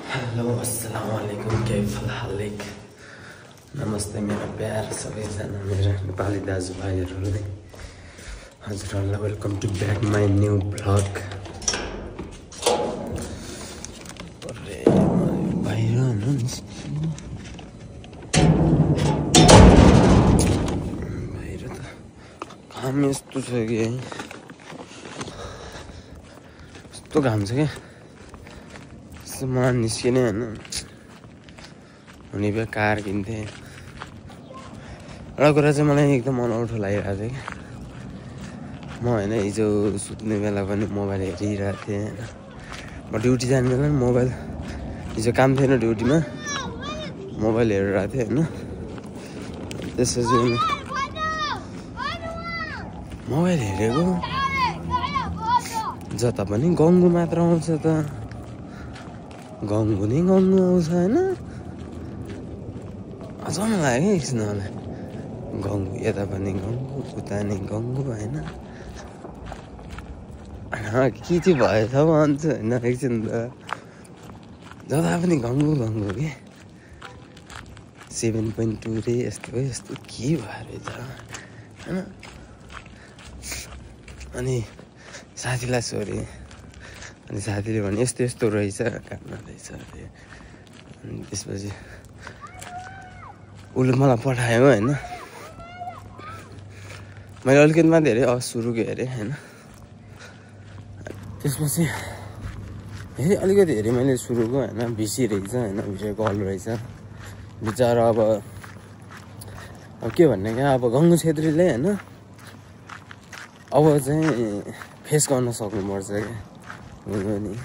Hello अस्सलाम वालेकुम कैफल हालिक नमस्ते मेरा प्यार सबैजना मेरा नेपाली दाजुभाइहरूले हजुरहरूलाई welcome to back my new blog. बाहिर बाहिर त घाम यस्तो छ कि है, यस्तो घाम छ क्या म निस्किने होइन हुने भए कार किन्थेँ। एउटा कुरा चाहिँ मलाई एकदम अनौठो लागिरहेको थियो क्या, म होइन हिजो सुत्ने बेला पनि मोबाइल हेरिरहेको थिएँ होइन। म ड्युटी जाने बेला नि मोबाइल, हिजो काम थिएन ड्युटीमा, मोबाइल हेरिरहेको थिएँ होइन। त्यसपछि मोबाइल हेरेको जता पनि गङ्गु मात्र आउँछ त, गङ्गु नै गङ्गु आउँछ होइन। अचम्म लाग्यो क्या एकछिन मलाई, गङ्गु यता पनि गङ्गु उता नि गङ्गु होइन। के चाहिँ भएछ भन्छु होइन, एकछिन त जता पनि गङ्गु गङ्गु के 7.2 रे यस्तो यस्तो के भयो रहेछ होइन। अनि साथीलाई सोधेँ, अनि साथीले भने यस्तो यस्तो रहेछ काट्न रहेछ अरे। अनि त्यसपछि उसले मलाई पठायो होइन। मैले अलिकति मात्रै हेरेँ, सुरुको हेरेँ होइन। त्यसपछि हेरेँ, अलिकति हेरेँ मैले सुरुको होइन, भिसी रहेछ होइन, भिडियो कल रहेछ बिचरा। अब के भन्ने क्या, अब गङ्गु छेत्रीले होइन अब चाहिँ फेस गर्न सक्नुपर्छ क्या हुनु नि।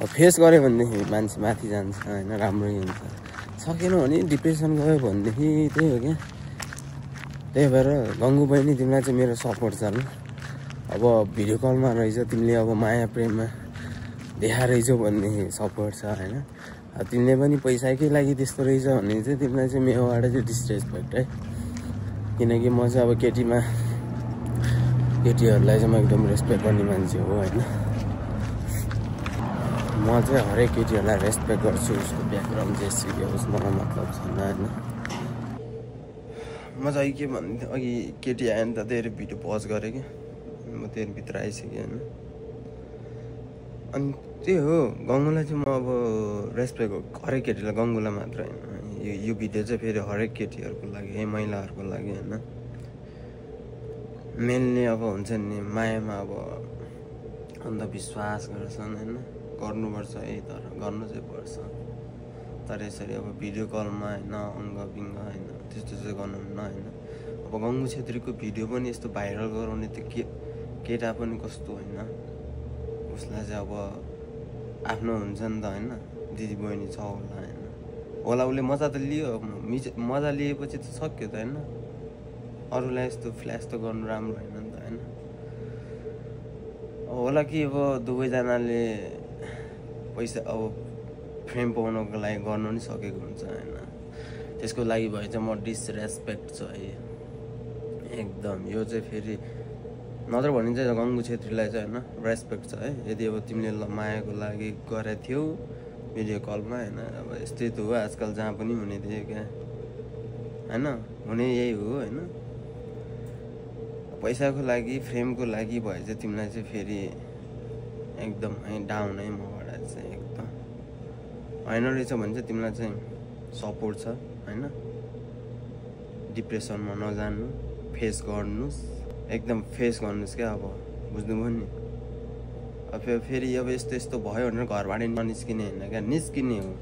अब फेस गऱ्यो भनेदेखि मान्छे माथि जान्छ होइन, राम्रै हुन्छ। सकेन भने डिप्रेसन गयो भनेदेखि त्यही हो क्या। त्यही भएर गङ्गु बहिनी तिमीलाई चाहिँ मेरो सपोर्ट छ ल। अब भिडियो कलमा रहेछ, तिमीले अब माया प्रेममा देखा रहेछौ भनेदेखि सपोर्ट छ होइन। तिमीले पनि पैसाकै लागि त्यस्तो रहेछ भने चाहिँ तिमीलाई चाहिँ मेरोबाट चाहिँ डिसरेस्पेक्ट है। किनकि म चाहिँ अब केटीहरूलाई चाहिँ म एकदम रेस्पेक्ट गर्ने मान्छे हो होइन। म चाहिँ हरेक केटीहरूलाई रेस्पेक्ट गर्छु, उसको ब्याकग्राउन्ड जेसुकै होस् मलाई मतलब छैन होइन। म चाहिँ के भन्थेँ, अघि केटी आयो नि त, त्यही भिडियो पज गरेँ कि म त्यही भित्र आइसकेँ होइन। अनि त्यही हो, गङ्गुलाई चाहिँ म अब रेस्पेक्ट हरेक केटीलाई, गङ्गुलाई मात्र होइन। यो भिडियो चाहिँ फेरि हरेक केटीहरूको लागि है, महिलाहरूको लागि होइन। मेनली अब हुन्छ नि मायामा अब अन्धविश्वास गर्छन् होइन, गर्नुपर्छ है, तर गर्नु चाहिँ पर्छ। तर यसरी अब भिडियो कलमा होइन अङ्गविङ्ग होइन त्यस्तो चाहिँ गर्नुहुन्न होइन। अब गङ्गु छेत्रीको भिडियो पनि यस्तो भाइरल गराउने त्यो केटा पनि कस्तो होइन, उसलाई चाहिँ अब आफ्नो हुन्छ नि त होइन, दिदी बहिनी छ होला होइन, होला उसले मजा त लियो, मजा लिएपछि त सक्यो त होइन। अरूलाई यस्तो फ्ल्यास त गर्नु राम्रो होइन नि त होइन। होला कि अब दुवैजनाले पैसा अब फ्रेम पाउनको लागि गर्नु नि सकेको हुन्छ होइन। त्यसको लागि भए चाहिँ म डिसरेस्पेक्ट छ है एकदम। यो चाहिँ फेरि नत्र भनिन्छ गङ्गु छेत्रीलाई चाहिँ होइन रेस्पेक्ट छ है। यदि अब तिमीले मायाको लागि गरेको थियौ भिडियो कलमा होइन, अब यस्तै त हो आजकल, जहाँ पनि हुने थियो क्या होइन, हुने यही हो होइन। पैसाको लागि फ्रेमको लागि भए चाहिँ तिमीलाई चाहिँ फेरि एकदम है डाउन है मबाट चाहिँ एकदम होइन रहेछ भने चाहिँ तिमीलाई चाहिँ सपोर्ट छ होइन। डिप्रेसनमा नजानु, फेस गर्नुहोस्, एकदम फेस गर्नुहोस् क्या। अब बुझ्नुभयो नि। अब फेरि अब यस्तो यस्तो भयो भनेर घरबाट ननिस्किने होइन क्या, निस्किने हो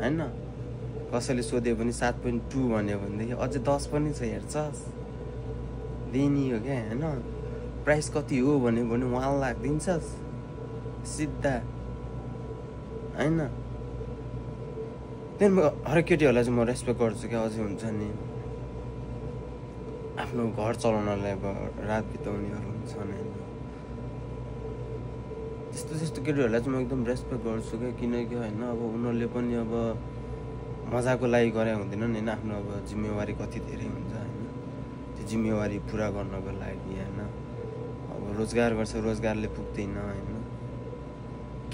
होइन। कसैले सोध्यो भने 7.2 भन्यो भनेदेखि अझै 10 पनि छ हेर्छस् दिने हो क्या होइन। प्राइस कति हो भन्यो भने 1 लाख दिन्छस् सिधा होइन। त्यही हरेक केटीहरूलाई चाहिँ म रेस्पेक्ट गर्छु क्या। अझै हुन्छ नि आफ्नो घर चलाउनलाई अब रात बिताउनेहरू हुन्छन् होइन, त्यस्तो केटीहरूलाई चाहिँ म एकदम रेस्पेक्ट गर्छु क्या। किनकि होइन अब उनीहरूले पनि अब मजाको लागि गरे हुँदैन नि होइन, आफ्नो अब जिम्मेवारी कति धेरै हुन्छ होइन। त्यो जिम्मेवारी पुरा गर्नको लागि होइन। अब रोजगार गर्छ, रोजगारले पुग्दैन होइन।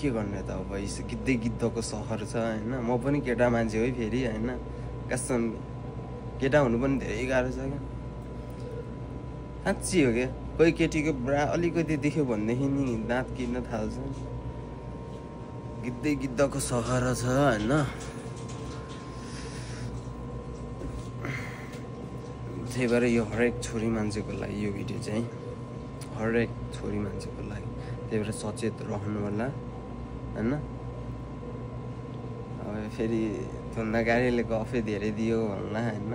के गर्ने त अब गिद्धै गिद्धको सहर छ होइन म पनि केटा मान्छे हो फेरि होइन कसम केटा हुनु पनि धेरै गाह्रो छ क्या साँच्ची हो क्या कोही केटीको बुढा अलिकति देख्यो भनेदेखि नि दाँत किन्न थाल्छ गिद्धै गिद्धको सहर छ होइन त्यही भएर यो हरेक छोरी मान्छेको लागि यो भिडियो चाहिँ हरेक छोरी मान्छेको लागि त्यही भएर सचेत रहनु होला होइन अब फेरि धुन्दा गाडीले गफै धेरै दियो भन्ला होइन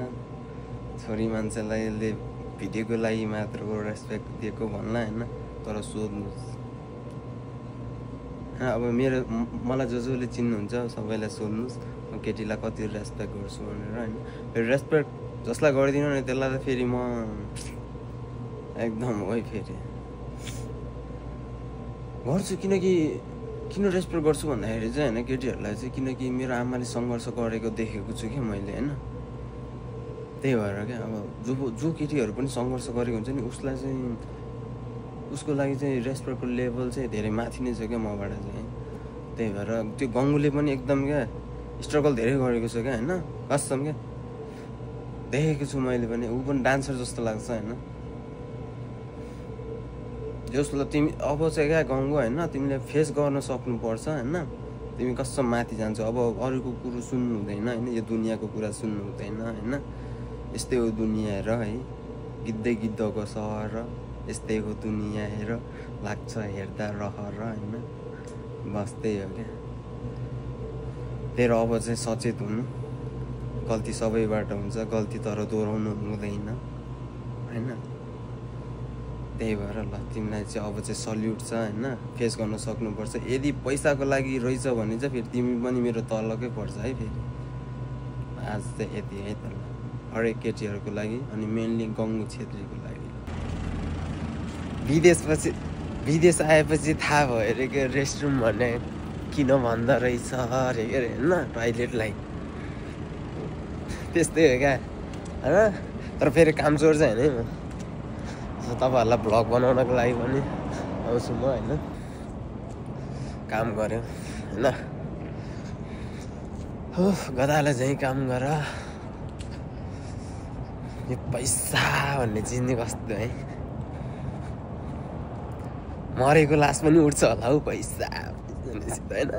छोरी मान्छेलाई यसले भिडियोको लागि मात्र रेस्पेक्ट दिएको भन्ला होइन तर सोध्नुहोस् अब मेरो मलाई जसले चिन्नुहुन्छ सबैलाई सोध्नुहोस् म केटीलाई कति रेस्पेक्ट गर्छु भनेर होइन फेरि रेस्पेक्ट जसलाई गरिदिनु नि त्यसलाई त फेरि म एकदम है फेरि गर्छु किनकि किन रेस्पेक्ट गर्छु भन्दाखेरि चाहिँ होइन केटीहरूलाई चाहिँ किनकि मेरो आमाले सङ्घर्ष गरेको देखेको छु क्या मैले होइन त्यही भएर क्या अब जो केटीहरू पनि सङ्घर्ष गरेको हुन्छ नि उसलाई चाहिँ उसको लागि चाहिँ रेस्पेक्टको लेभल चाहिँ धेरै माथि नै छ क्या मबाट चाहिँ त्यही भएर त्यो गङ्गुले पनि एकदम क्या स्ट्रगल धेरै गरेको छ क्या होइन कसम क्या देखेको छु मैले पनि ऊ पनि डान्सर जस्तो लाग्छ होइन जसलाई तिमी अब चाहिँ क्या गङ्गु होइन तिमीले फेस गर्न सक्नुपर्छ होइन तिमी कसम माथि जान्छौ अब अरूको कुरो सुन्नु हुँदैन होइन यो दुनियाँको कुरा सुन्नु हुँदैन होइन यस्तै हो दुनियाँ र है गिद्धै गिद्धको सहर यस्तै हो दुनियाँ हेर लाग्छ हेर्दा रहर होइन बस त्यही हो क्या त्यही अब चाहिँ सचेत हुनु गल्ती सबैबाट हुन्छ गल्ती तर दोहोऱ्याउनु हुँदैन होइन त्यही भएर ल तिमीलाई चाहिँ अब चाहिँ सल्युट छ होइन फेस गर्न सक्नुपर्छ यदि पैसाको लागि रहेछ भने चाहिँ फेरि तिमी पनि मेरो तलकै पर्छ है फेरि आज चाहिँ यति है त ल हरेक केटीहरूको लागि अनि मेनली गङ्गु छेत्रीको लागि विदेश आएपछि थाहा भयो अरे के रेस्टरुम भन्ने किन भन्दो रहेछ अरे के अरे होइन टोइलेटलाई त्यस्तै हो क्या होइन तर फेरि काम चोर्छ होइन म तपाईँहरूलाई भ्लग बनाउनको लागि पनि आउँछु म होइन काम गऱ्यो होइन हो गदालाई चाहिँ काम गर यो पैसा भन्ने चिज नि कस्तो है मरेको लास पनि उठ्छ होला हौ पैसा होइन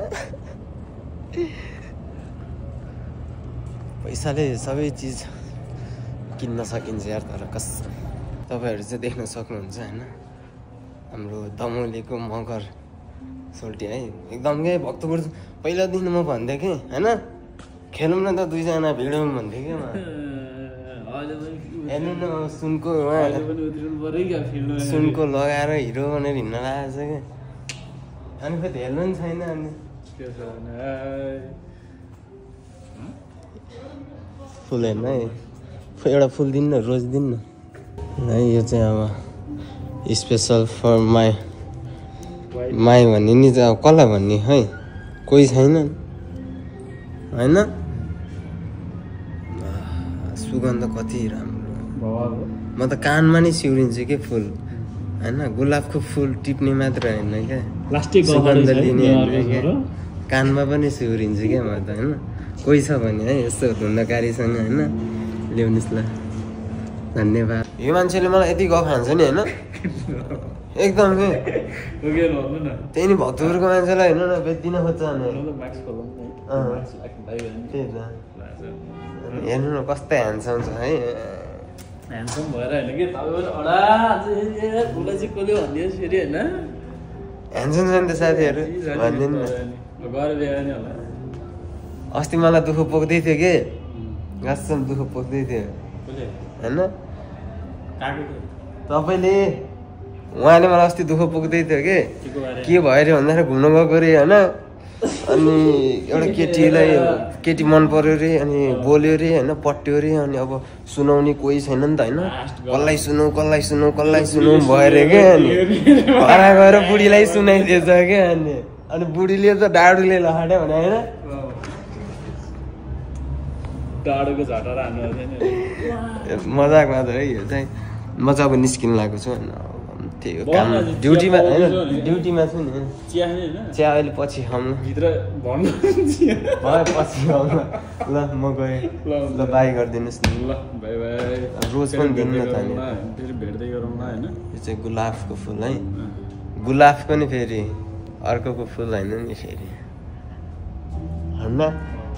पैसाले सबै चिज किन्न सकिन्छ यार तर कसम तपाईँहरू चाहिँ देख्न सक्नुहुन्छ होइन हाम्रो दमौलीको मगर सोल्टी है एकदम क्या भक्तपुर पहिलादेखि म भन्थेँ कि होइन खेलौँ न त दुईजना भिडौँ भन्थेँ कि म हेर्नु न सुनको सुनको लगाएर हिरो भनेर हिँड्न लागेको छ क्या अनि फेरि हेर्नु नि छैन अनि फुल हेर्नु है एउटा फुल दिनु न रोज दिनु न है यो चाहिँ अब स्पेसल फर माई भन्ने नि चाहिँ अब कसलाई भन्ने है कोही छैन होइन सुगन्ध कति राम्रो म त कानमा नै सिउरिन्छु के फुल होइन गुलाबको फुल टिप्ने मात्र होइन क्या सुगन्ध लिने होइन क्या कानमा पनि सिउरिन्छु क्या म त होइन कोही छ भने है यस्तो धुन्दाकारीसँग होइन ल्याउनुहोस् ल धन्यवाद यो मान्छेले मलाई यति गफ हान्छ नि होइन एकदम के त्यही नि भक्तपुरको मान्छेलाई हेर्नु न बेच्दिन खोज्छ हेर्नु न कस्तै ह्यान्डसम छ है ह्यान्डसम भएर होइन कि ह्यान्डसम छ नि त साथीहरू भनिदिनु न अस्ति मलाई दुःख पोख्दै थियो कि गाँसम दुःख पोख्दै थियो होइन तपाईँले उहाँले मलाई अस्ति दुःख पोख्दै थियो कि के भयो अरे भन्दाखेरि घुम्न गएको अरे होइन अनि एउटा केटी मन पर्यो अरे अनि बोल्यो अरे होइन पट्यो अरे अनि अब सुनाउने कोही छैन नि त होइन कसलाई सुनौ भयो अरे क्या अनि हरा गएर बुढीलाई सुनाइदिएछ क्या अनि बुढीले त डाडुले लहाट्यो भने होइन मजाक मात्र है यो चाहिँ म चाहिँ अब निस्किनु लागेको छु होइन त्यही हो काम ड्युटीमा होइन ड्युटीमा छु नि चिया खाने होइन चिया अहिले पछि खाउँ भित्र भन्नु भयो पछि खाउँ ल म गएँ ल बाई गरिदिनुहोस् न ल बाई बाई रोज पनि दिनु न त नि फेरि भेट्दै गरौँ न होइन यो चाहिँ गुलाबको फुल है गुलाबको नि फेरि अर्कोको फुल होइन नि फेरि होइन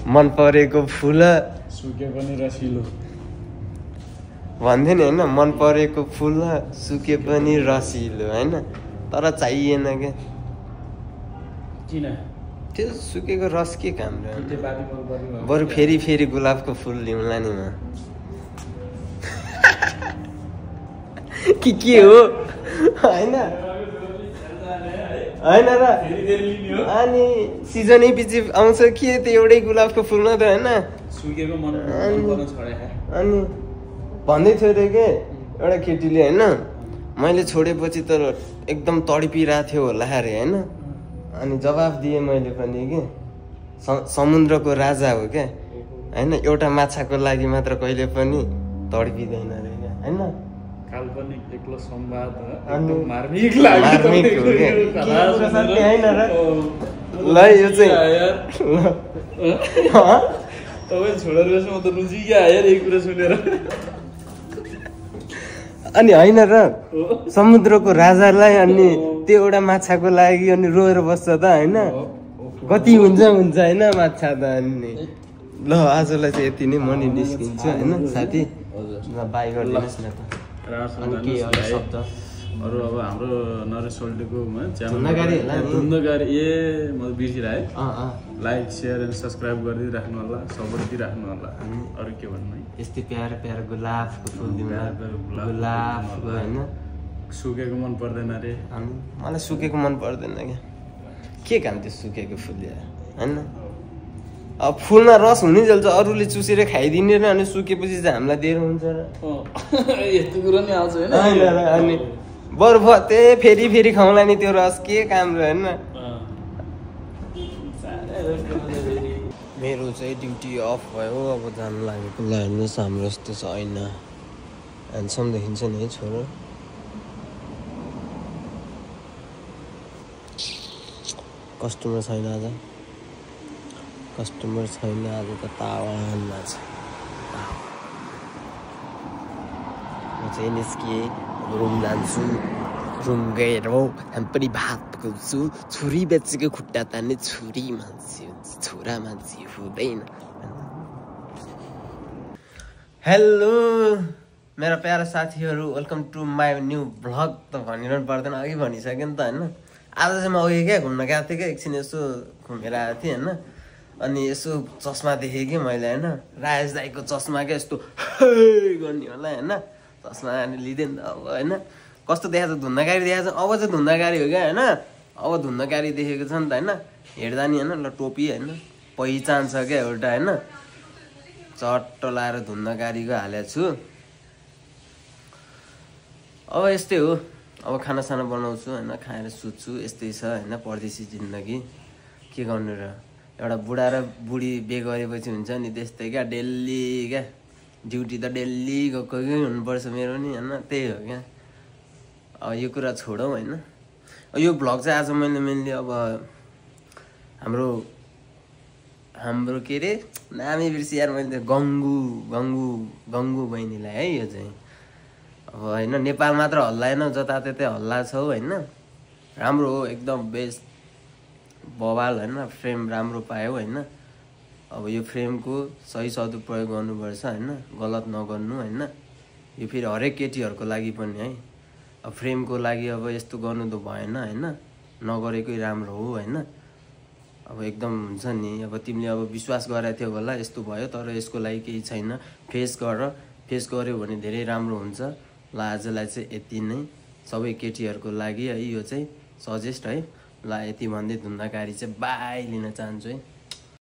मन परेको फुल सुके पनि रसिलो भन्थ्यो नि होइन मन परेको फुल सुके पनि रसिलो होइन तर चाहिएन क्या किन त्यो सुकेको रस के काम र खेतीपाती मन पर्ने बरु फेरि फेरि गुलाबको फुल ल्याउँला नि म के हो होइन होइन र अनि सिजनै पछि आउँछ के त्यो एउटै गुलाबको फुल न त होइन सुकेको मन पर्न छोडे अनि भन्दै थियो अरे के एउटा केटीले होइन मैले छोडेपछि त एकदम तडपिरहेको थियो होला अरे होइन अनि जवाफ दिएँ मैले पनि के समुद्रको राजा हो क्या होइन एउटा माछाको लागि मात्र कहिले पनि तडपिँदैन अरे क्या होइन काल्पनिक एक्लो संवाद अनि मार्मिक मार्मिक हो क्या होइन र ल यो चाहिँ तपाईँ छोडेर म त रुचि क्या यार यही कुरा सुनेर अनि होइन र समुद्रको राजालाई अनि त्यो एउटा माछाको लागि अनि रोएर बस्छ त होइन कति हुन्छ होइन माछा त अनि ल आजलाई चाहिँ यति नै म नि निस्किन्छु होइन साथी बाई गरिदिनुहोस् न त अनि के शब्द अरू अब हाम्रो नरेश सोल्टीको धुन्नगारी होला नि धुन्नगारी ए म बिर्सिरहेँ लाइक सेयर एन्ड सब्सक्राइब गरिदिइ राख्नु होला सपोर्ट दिइराख्नु होला अरू के भन्नु है यस्तै प्यारो प्यारो गुलाबको फुल दिनु गुलाबको होइन सुकेको मन पर्दैन अरे अनि मलाई सुकेको मन पर्दैन क्या के काम त्यो सुकेको फुल होइन अब फुलमा रस हुनै जान्छ अरूले चुसेर खाइदिने र अनि सुकेपछि चाहिँ हामीलाई दिएर हुन्छ र यस्तो कुरो नि आउँछ होइन अनि बरु त्यही फेरि फेरि खाउँला नि त्यो रस के काम र होइन मेरो चाहिँ ड्युटी अफ भयो अब जानु लागेको ल हेर्नुहोस् हाम्रो यस्तो छ होइन ह्यान्डसम देखिन्छ नि है छोरो कस्टमर छैन आज कस्टमर छैन आज त तावानमा छ म चाहिँ निस्किएँ रुम जान्छु रुम गएर हामी पनि भात पकाउँछु छुरी बेचेको खुट्टा तान्ने छुरी मान्छे हुन्छ छोरा मान्छे हुँदैन हेलो मेरा प्यारा साथीहरू welcome to my new vlog त भनिरहनु पर्दैन अघि भनिसक्यो नि त होइन आज चाहिँ म अघि क्या घुम्न गएको थिएँ क्या एकछिन यसो घुमेर आएको थिएँ होइन अनि यसो चस्मा देखेँ कि मैले होइन राजेश दाईको चस्मा क्या यस्तो गर्ने होला होइन चस्मा लिँदैन त अब होइन कस्तो देखाएको छ धुन्दाकारी देखाएको छ अब चाहिँ धुन्दाकारी हो क्या होइन अब धुन्दाकारी देखेको छ नि त होइन हेर्दा नि होइन ल टोपी होइन पहिचान छ क्या एउटा होइन चट्ट लाएर धुन्दाकारीको हालेको छु अब यस्तै हो अब खानासाना बनाउँछु होइन खाएर सुत्छु यस्तै छ होइन परदेशी जिन्दगी के गर्नु र एउटा बुढा र बुढी बिहे गरेपछि हुन्छ नि त्यस्तै क्या डेली क्या ड्युटी त डेली गएकै हुनुपर्छ मेरो नि होइन त्यही हो क्या अब यो कुरा छोडौँ होइन यो भ्लग चाहिँ आज मैले मेनली अब हाम्रो के अरे नामै बिर्सी यार मैले गङ्गु बहिनीलाई है यो चाहिँ अब होइन नेपाल मात्र हल्लाएन जताततै हल्ला छ होइन राम्रो हो एकदम बेस्ट बवाल होइन फ्रेम राम्रो पायो होइन अब यो फ्रेमको सही सदुपयोग गर्नुपर्छ होइन गलत नगर्नु होइन यो फेरि हरेक केटीहरूको लागि पनि है अब फ्रेमको लागि अब यस्तो गर्नु त भएन होइन नगरेकै राम्रो हो होइन अब एकदम हुन्छ नि अब तिमीले अब विश्वास गरेको थियौ होला यस्तो भयो तर यसको लागि केही छैन फेस गर्यो भने धेरै राम्रो हुन्छ ल आजलाई चाहिँ यति नै सबै केटीहरूको लागि है यो चाहिँ सजेस्ट है ल यति भन्दै धुन्दाकारी चाहिँ बाई लिन चाहन्छु है।